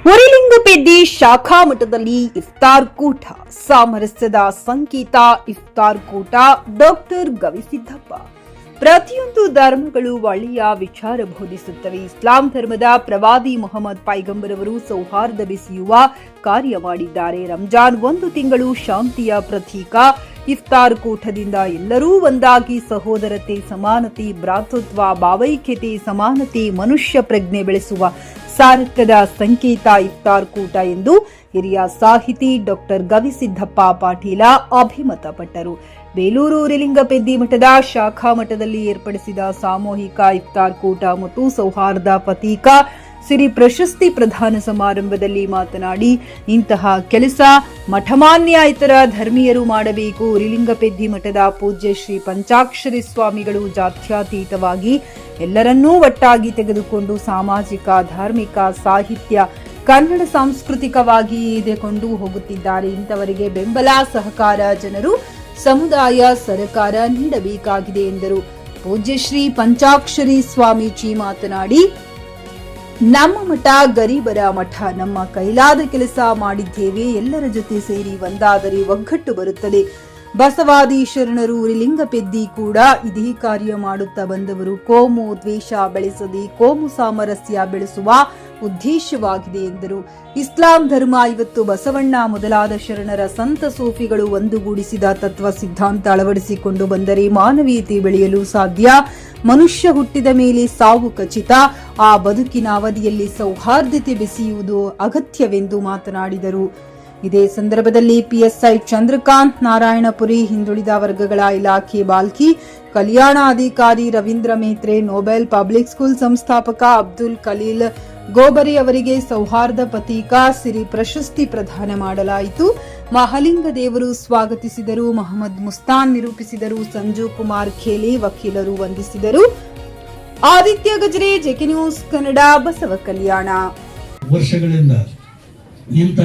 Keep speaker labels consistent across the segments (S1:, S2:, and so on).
S1: ಉರಿಲಿಂಗಪೆದ್ದಿ ಶಾಖಾ ಮಠದಲ್ಲಿ ಇಫ್ತಾರ್ ಕೂಟ, ಸಾಮರಸ್ಯದ ಸಂಕೇತ ಇಫ್ತಾರ್ ಕೂಟ. ಡಾಕ್ಟರ್ ಗವಿಸಿದ್ದಪ್ಪ. ಪ್ರತಿಯೊಂದು ಧರ್ಮಗಳು ಒಳ್ಳೆಯ ವಿಚಾರ ಬೋಧಿಸುತ್ತವೆ. ಇಸ್ಲಾಂ ಧರ್ಮದ ಪ್ರವಾದಿ ಮೊಹಮ್ಮದ್ ಪೈಗಂಬರವರು ಸೌಹಾರ್ದ ಬೆಸೆಯುವ ಕಾರ್ಯ ಮಾಡಿದ್ದಾರೆ. ರಂಜಾನ್ ಒಂದು ತಿಂಗಳು ಶಾಂತಿಯ ಪ್ರತೀಕ. ಇಫ್ತಾರ್ ಕೂಟದಿಂದ ಎಲ್ಲರೂ ಒಂದಾಗಿ ಸಹೋದರತೆ, ಸಮಾನತೆ, ಭ್ರಾತೃತ್ವ, ಭಾವೈಕ್ಯತೆ, ಸಮಾನತೆ, ಮನುಷ್ಯ ಪ್ರಜ್ಞೆ ಬೆಳೆಸುವ ಸಾರ್ಥಕದ ಸಂಕೇತ ಇಫ್ತಾರ್ ಕೂಟ ಎಂದು ಹಿರಿಯ ಸಾಹಿತಿ ಡಾಕ್ಟರ್ ಗವಿಸಿದ್ದಪ್ಪ ಪಾಟೀಲ ಅಭಿಮತಪಟ್ಟರು. ಬೇಲೂರು ಉರಿಲಿಂಗಪೆದ್ದಿ ಮಠದ ಶಾಖಾ ಮಠದಲ್ಲಿ ಏರ್ಪಡಿಸಿದ ಸಾಮೂಹಿಕ ಇಫ್ತಾರ್ ಕೂಟ ಮತ್ತು ಸೌಹಾರ್ದ ಪ್ರತೀಕ ಸಿರಿ ಪ್ರಶಸ್ತಿ ಪ್ರದಾನ ಸಮಾರಂಭದಲ್ಲಿ ಮಾತನಾಡಿ, ಇಂತಹ ಕೆಲಸ ಮಠಮಾನ್ಯ ಇತರ ಧರ್ಮೀಯರು ಮಾಡಬೇಕು. ಉರಿಲಿಂಗಪೆದ್ದಿ ಮಠದ ಪೂಜ್ಯ ಶ್ರೀ ಪಂಚಾಕ್ಷರಿ ಸ್ವಾಮಿಗಳು ಜಾತ್ಯತೀತವಾಗಿ ಎಲ್ಲರನ್ನೂ ಒಟ್ಟಾಗಿ ತೆಗೆದುಕೊಂಡು ಸಾಮಾಜಿಕ, ಧಾರ್ಮಿಕ, ಸಾಹಿತ್ಯ, ಕನ್ನಡ ಸಾಂಸ್ಕೃತಿಕವಾಗಿ ಎದೆಕೊಂಡು ಹೋಗುತ್ತಿದ್ದಾರೆ. ಇಂಥವರಿಗೆ ಬೆಂಬಲ, ಸಹಕಾರ ಜನರು, ಸಮುದಾಯ, ಸರ್ಕಾರ ನೀಡಬೇಕಾಗಿದೆ ಎಂದರು. ಪೂಜ್ಯ ಶ್ರೀ ಪಂಚಾಕ್ಷರಿ ಸ್ವಾಮೀಜಿ ಮಾತನಾಡಿ, ನಮ್ಮ ಮಠ ಗರೀಬರ ಮಠ. ನಮ್ಮ ಕೈಲಾದ ಕೆಲಸ ಮಾಡಿದ್ದೇವೆ. ಎಲ್ಲರ ಜೊತೆ ಸೇರಿ ಒಂದಾದರೆ ಒಗ್ಗಟ್ಟು ಬರುತ್ತದೆ. ಬಸವಾದಿ ಶರಣರು ಉರಿಲಿಂಗಪೆದ್ದಿ ಕೂಡ ಇದೇ ಕಾರ್ಯ ಮಾಡುತ್ತಾ ಬಂದವರು. ಕೋಮು ದ್ವೇಷ ಬೆಳೆಸದೆ ಕೋಮು ಸಾಮರಸ್ಯ ಬೆಳೆಸುವ ಉದ್ದೇಶವಾಗಿದೆ ಎಂದರು. ಇಸ್ಲಾಂ ಧರ್ಮ ಇವತ್ತು ಬಸವಣ್ಣ ಮೊದಲಾದ ಶರಣರ ಸಂತ ಸೂಫಿಗಳು ಒಂದುಗೂಡಿಸಿದ ತತ್ವ ಸಿದ್ಧಾಂತ ಅಳವಡಿಸಿಕೊಂಡು ಬಂದರೆ ಮಾನವೀಯತೆ ಬೆಳೆಯಲು ಸಾಧ್ಯ. ಮನುಷ್ಯ ಹುಟ್ಟಿದ ಮೇಲೆ ಸಾವು ಖಚಿತ. ಆ ಬದುಕಿನ ಅವಧಿಯಲ್ಲಿ ಸೌಹಾರ್ದತೆ ಬೆಸೆಯುವುದು ಅಗತ್ಯವೆಂದು ಮಾತನಾಡಿದರು. ಇದೇ ಸಂದರ್ಭದಲ್ಲಿ ಪಿಎಸ್ಐ ಚಂದ್ರಕಾಂತ್, ನಾರಾಯಣಪುರಿ, ಹಿಂದುಳಿದ ವರ್ಗಗಳ ಇಲಾಖೆ ಬಾಲ್ಕಿ ಕಲ್ಯಾಣಾಧಿಕಾರಿ Ravindra Metre, Nobel public school ಸಂಸ್ಥಾಪಕ ಅಬ್ದುಲ್ ಖಲೀಲ್ ಗೋಬರಿ ಅವರಿಗೆ ಸೌಹಾರ್ದ ಪ್ರತೀಕ ಸಿರಿ ಪ್ರಶಸ್ತಿ ಪ್ರದಾನ ಮಾಡಲಾಯಿತು. ಮಹಾಲಿಂಗ ದೇವರು ಸ್ವಾಗತಿಸಿದರು. ಮಹಮ್ಮದ್ ಮುಸ್ತಾನ್ ನಿರೂಪಿಸಿದರು. ಸಂಜು ಕುಮಾರ್ ಖೇಲಿ ವಕೀಲರು ವಂದಿಸಿದರು. ಆದಿತ್ಯ ಗಜರೆ, ಜೆಕೆ ನ್ಯೂಸ್ ಕನ್ನಡ, ಬಸವ ಕಲ್ಯಾಣ.
S2: ವರ್ಷಗಳಿಂದ ಇಂಥ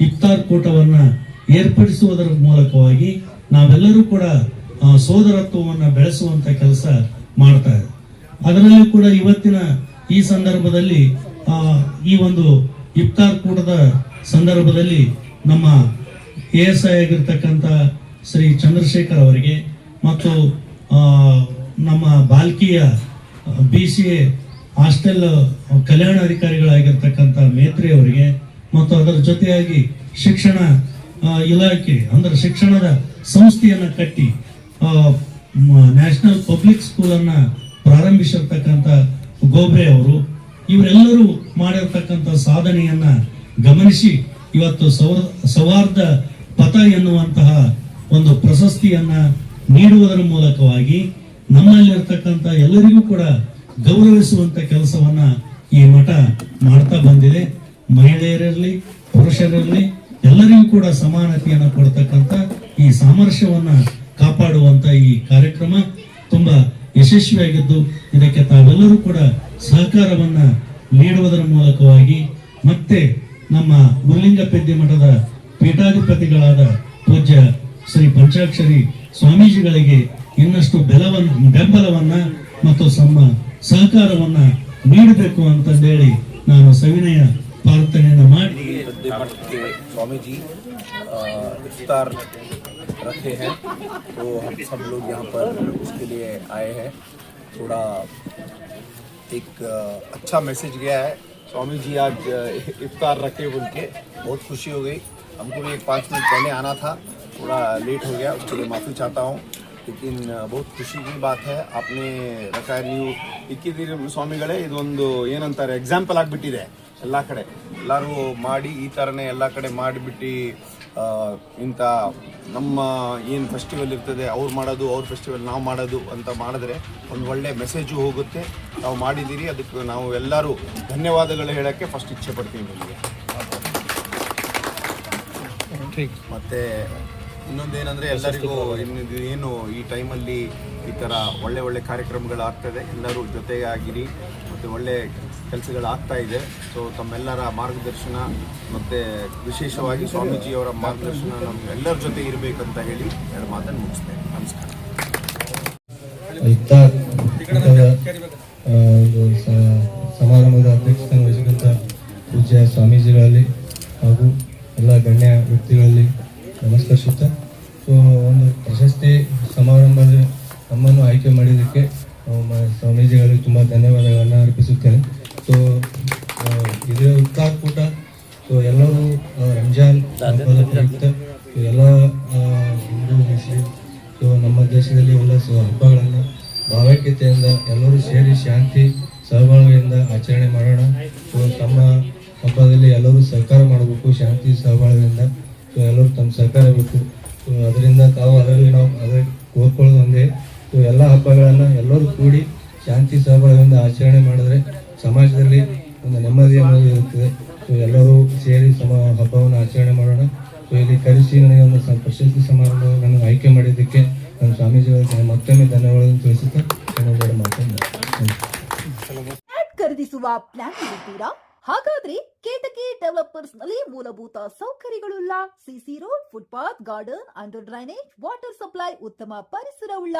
S2: ಇಫ್ತಾರ್ ಕೂಟವನ್ನ ಏರ್ಪಡಿಸುವುದರ ಮೂಲಕವಾಗಿ ನಾವೆಲ್ಲರೂ ಕೂಡ ಸೋದರತ್ವವನ್ನ ಬೆಳೆಸುವಂತ ಕೆಲಸ ಮಾಡ್ತಾ ಇದೆ. ಅದರಲ್ಲೂ ಕೂಡ ಇವತ್ತಿನ ಈ ಸಂದರ್ಭದಲ್ಲಿ ಈ ಒಂದು ಇಫ್ತಾರ್ ಕೂಟದ ಸಂದರ್ಭದಲ್ಲಿ ನಮ್ಮ ASI ಆಗಿರ್ತಕ್ಕಂಥ ಶ್ರೀ ಚಂದ್ರಶೇಖರ್ ಅವರಿಗೆ ಮತ್ತು ನಮ್ಮ ಬಾಲ್ಕಿಯ BCA ಹಾಸ್ಟೆಲ್ ಕಲ್ಯಾಣಾಧಿಕಾರಿಗಳಾಗಿರ್ತಕ್ಕಂಥ ಮೇತ್ರಿ ಅವರಿಗೆ ಮತ್ತು ಅದರ ಜೊತೆಯಾಗಿ ಶಿಕ್ಷಣ ಇಲಾಖೆ ಅಂದ್ರೆ ಶಿಕ್ಷಣದ ಸಂಸ್ಥೆಯನ್ನ ಕಟ್ಟಿ ನ್ಯಾಷನಲ್ ಪಬ್ಲಿಕ್ ಸ್ಕೂಲ್ ಅನ್ನ ಪ್ರಾರಂಭಿಸಿರ್ತಕ್ಕಂಥ ಗೋಬ್ರೆ ಅವರು, ಇವರೆಲ್ಲರೂ ಮಾಡಿರ್ತಕ್ಕಂಥ ಸಾಧನೆಯನ್ನ ಗಮನಿಸಿ ಇವತ್ತು ಸೌಹಾರ್ದ ಪಥ ಎನ್ನುವಂತಹ ಒಂದು ಪ್ರಶಸ್ತಿಯನ್ನ ನೀಡುವುದರ ಮೂಲಕವಾಗಿ ನಮ್ಮಲ್ಲಿರ್ತಕ್ಕಂಥ ಎಲ್ಲರಿಗೂ ಕೂಡ ಗೌರವಿಸುವಂತ ಕೆಲಸವನ್ನ ಈ ಮಠ ಮಾಡ್ತಾ ಬಂದಿದೆ. ಮಹಿಳೆಯರಿರಲಿ, ಪುರುಷರಿರಲಿ, ಎಲ್ಲರಿಗೂ ಕೂಡ ಸಮಾನತೆಯನ್ನು ಕೊಡ್ತಕ್ಕಂಥ ಈ ಸಾಮರಸ್ಯವನ್ನ ಕಾಪಾಡುವಂತ ಈ ಕಾರ್ಯಕ್ರಮ ತುಂಬಾ ಯಶಸ್ವಿಯಾಗಿದ್ದು, ಇದಕ್ಕೆ ತಾವೆಲ್ಲರೂ ಕೂಡ ಸಹಕಾರವನ್ನ ನೀಡುವುದರ ಮೂಲಕವಾಗಿ ಮತ್ತೆ ನಮ್ಮ ಉರಿಲಿಂಗಪೆದ್ದಿ ಮಠದ ಪೀಠಾಧಿಪತಿಗಳಾದ ಪೂಜ್ಯ ಶ್ರೀ ಪಂಚಾಕ್ಷರಿ ಸ್ವಾಮೀಜಿಗಳಿಗೆ ಇನ್ನಷ್ಟು ಬೆಂಬಲವನ್ನ ಮತ್ತು ಸಹಕಾರವನ್ನ ನೀಡಬೇಕು ಅಂತಂದೇಳಿ ನಾನು ಸವಿನಯ ಪ್ರಾರ್ಥನೆಯನ್ನು ಮಾಡಿ.
S3: स्वामी जी इफ्तार रखे हैं, तो हम सब लोग यहाँ पर उसके लिए आए हैं. थोड़ा एक अच्छा मैसेज गया है. स्वामी जी आज इफ्तार रखे बोल के बहुत खुशी हो गई. हमको भी 5 मिनट पहले आना था, थोड़ा लेट हो गया, उसके लिए माफ़ी चाहता हूँ. लेकिन बहुत खुशी की बात है आपने रखा है. ನೀವು ಇಕ್ಕಿದ್ದೀರಿ ಸ್ವಾಮಿಗಳೇ, ಇದೊಂದು ಏನಂತಾರೆ ಎಕ್ಸಾಂಪಲ್ ಆಗಿಬಿಟ್ಟಿದೆ. ಎಲ್ಲ ಕಡೆ ಎಲ್ಲರೂ ಮಾಡಿ ಈ ಥರನೇ ಎಲ್ಲ ಕಡೆ ಮಾಡಿಬಿಟ್ಟು ಇಂಥ ನಮ್ಮ ಏನು ಫೆಸ್ಟಿವಲ್ ಇರ್ತದೆ ಅವ್ರು ಮಾಡೋದು, ಅವ್ರ ಫೆಸ್ಟಿವಲ್ ನಾವು ಮಾಡೋದು ಅಂತ ಮಾಡಿದ್ರೆ ಒಂದು ಒಳ್ಳೆ ಮೆಸೇಜು ಹೋಗುತ್ತೆ. ನಾವು ಮಾಡಿದ್ದೀರಿ, ಅದಕ್ಕೆ ನಾವು ಎಲ್ಲರೂ ಧನ್ಯವಾದಗಳು ಹೇಳೋಕ್ಕೆ ಫಸ್ಟ್ ಇಚ್ಛೆ ಪಡ್ತೀವಿ ನಿಮಗೆ. ಮತ್ತು ಇನ್ನೊಂದೇನೆಂದರೆ ಎಲ್ಲರಿಗೂ ಏನು ಈ ಟೈಮಲ್ಲಿ ಈ ಥರ ಒಳ್ಳೆ ಒಳ್ಳೆ ಕಾರ್ಯಕ್ರಮಗಳಾಗ್ತದೆ, ಎಲ್ಲರೂ ಜೊತೆಗಾಗಿರಿ ಮತ್ತು ಒಳ್ಳೆ ಕೆಲಸಗಳಾಗ್ತಾ ಇದೆ. ಸೊ ತಮ್ಮೆಲ್ಲರ ಮಾರ್ಗದರ್ಶನ ಮತ್ತು ವಿಶೇಷವಾಗಿ ಸ್ವಾಮೀಜಿಯವರ ಮಾರ್ಗದರ್ಶನ ನಮ್ಮೆಲ್ಲರ ಜೊತೆ ಇರಬೇಕಂತ ಹೇಳಿ ಎರಡು ಮಾತನ್ನು ಮುಗಿಸ್ತೇನೆ. ನಮಸ್ಕಾರ.
S4: ಸಮಾರಂಭದ ಅಧ್ಯಕ್ಷತೆ ವಹಿಸಿದಂಥ ಪೂಜ್ಯ ಸ್ವಾಮೀಜಿಗಳಲ್ಲಿ ಹಾಗೂ ಎಲ್ಲ ಗಣ್ಯ ವ್ಯಕ್ತಿಗಳಲ್ಲಿ ನಮಸ್ಕರಿಸುತ್ತಾ ಸೊ ಒಂದು ಪ್ರಶಸ್ತಿ ಸಮಾರಂಭದಲ್ಲಿ ನಮ್ಮನ್ನು ಆಯ್ಕೆ ಮಾಡಿದ್ದಕ್ಕೆ ಸ್ವಾಮೀಜಿಗಳಿಗೆ ತುಂಬ ಧನ್ಯವಾದಗಳನ್ನು ಅರ್ಪಿಸುತ್ತೇನೆ. ಸೊ ಇದೇ ಉತ್ತಾರಕೂಟ ಸೊ ಎಲ್ಲರೂ ರಂಜಾನ್ ಹಬ್ಬದ ಪ್ರಯುಕ್ತ ಎಲ್ಲ ಹಿಂದೂ ಮುಸ್ಲಿಂ ಸೊ ನಮ್ಮ ದೇಶದಲ್ಲಿ ಎಲ್ಲ ಹಬ್ಬಗಳನ್ನು ಭಾವೈಕ್ಯತೆಯಿಂದ ಎಲ್ಲರೂ ಸೇರಿ ಶಾಂತಿ ಸಹಬಾಳ್ವೆಯಿಂದ ಆಚರಣೆ ಮಾಡೋಣ. ಸೊ ತಮ್ಮ ಹಬ್ಬದಲ್ಲಿ ಎಲ್ಲರೂ ಸಹಕಾರ ಮಾಡಬೇಕು, ಶಾಂತಿ ಸಹಬಾಳ್ವೆಯಿಂದ. ಸೊ ಎಲ್ಲರೂ ತಮ್ಮ ಸಹಕಾರ ಬೇಕು. ಸೊ ಅದರಿಂದ ತಾವು ಅದರಲ್ಲಿ ನಾವು ಕೋರ್ಕೊಳ್ಳೋದು ಒಂದೇ. ಸೊ ಎಲ್ಲ ಹಬ್ಬಗಳನ್ನು ಎಲ್ಲರೂ ಕೂಡಿ ಶಾಂತಿ ಸಹಬಾಳ್ವೆಯಿಂದ ಆಚರಣೆ ಮಾಡಿದ್ರೆ ಸಮಾಜದಲ್ಲಿ ಒಂದು ನೆಮ್ಮದಿ ಅನ್ನೋದು ಇರುತ್ತದೆ. ಸೊ ಎಲ್ಲರೂ ಸೇರಿ ಹಬ್ಬವನ್ನು ಆಚರಣೆ ಮಾಡೋಣ. ಸೊ ಇಲ್ಲಿ ಕರೆಸಿ ನನಗೆ ಒಂದು ಪ್ರಶಸ್ತಿ ಸಮಾರಂಭವನ್ನು ಆಯ್ಕೆ ಮಾಡಿದ್ದಕ್ಕೆ ನಾನು ಸ್ವಾಮೀಜಿಗಳಿಗೆ ಮತ್ತೊಮ್ಮೆ ಧನ್ಯವಾದಗಳನ್ನು ತಿಳಿಸುತ್ತಾ ನಾನು ಮಾತನಾಡ್ತೀನಿ.
S1: ಖರೀದಿಸುವ ಪ್ಲಾನ್ ಇರುತ್ತೀರಾ? ಹಾಗಾದ್ರೆ ಕೇತಕಿ ಡೆವಲಪರ್ಸ್ ನಲ್ಲಿ ಮೂಲಭೂತ ಸೌಕರ್ಯಗಳುಳ್ಳ CC road, footpath, garden, under drainage, water supply, ಉತ್ತಮ ಪರಿಸರವುಳ್ಳ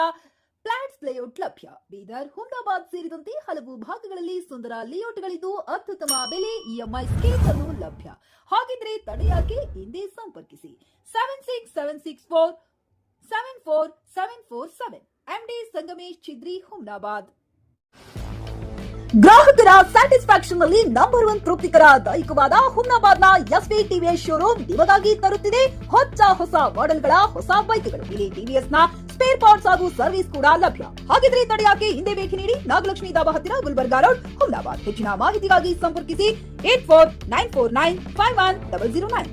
S1: ಫ್ಲಾಟ್ಸ್ ಲೇಔಟ್ ಲಭ್ಯ. ಬೀದರ್, ಹುಮ್ನಾಬಾದ್ ಸೇರಿದಂತೆ ಹಲವು ಭಾಗಗಳಲ್ಲಿ ಸುಂದರ ಲೇಔಟ್ಗಳಿದ್ದು ಅತ್ಯುತ್ತಮ ಬೆಲೆ, ಇಎಂಐ ಸ್ಕೀಮ್ಸ್ ಅನ್ನು ಲಭ್ಯ. ಹಾಗಿದ್ರೆ ತಡೆಯಾಕೆ ಹಿಂದೆ ಸಂಪರ್ಕಿಸಿ 7676474747 ಎಂಡಿ ಸಂಗಮೇಶ್ ಚಿದ್ರಿ, ಹುಮ್ನಾಬಾದ್. ಗ್ರಾಹಕರ ಸ್ಯಾಟಿಸ್ಫ್ಯಾಕ್ಷನ್ ನಲ್ಲಿ ನಂಬರ್ 1 ತೃಪ್ತಿಕರ ದೈಹಿಕವಾದ ಹುಮ್ನಾಬಾದ್ನ ಎಸ್ವಿ ಟಿವಿಎಸ್ ಶೋರೂಮ್ ನಿಮಗಾಗಿ ತರುತ್ತಿದೆ ಹೊಸ ಮಾಡೆಲ್ಗಳ ಹೊಸ ಬೈಕ್ಗಳು. ಇಲ್ಲಿ ಟಿವಿಎಸ್ ನ ಸ್ಪೇರ್ ಪಾರ್ಟ್ಸ್ ಹಾಗೂ ಸರ್ವಿಸ್ ಕೂಡ ಲಭ್ಯ. ಹಾಗಿದ್ರೆ ತಡೆಯಾಕೆ ಹಿಂದೆ ಭೇಟಿ ನೀಡಿ. ನಾಗಲಕ್ಷ್ಮಿ ಧಾಬಾ ಹತ್ತಿರ, ಗುಲ್ಬರ್ಗಾ ರೋಡ್, ಹುಮ್ನಾಬಾದ್. ಹೆಚ್ಚಿನ ಮಾಹಿತಿಗಾಗಿ ಸಂಪರ್ಕಿಸಿ 8494951009.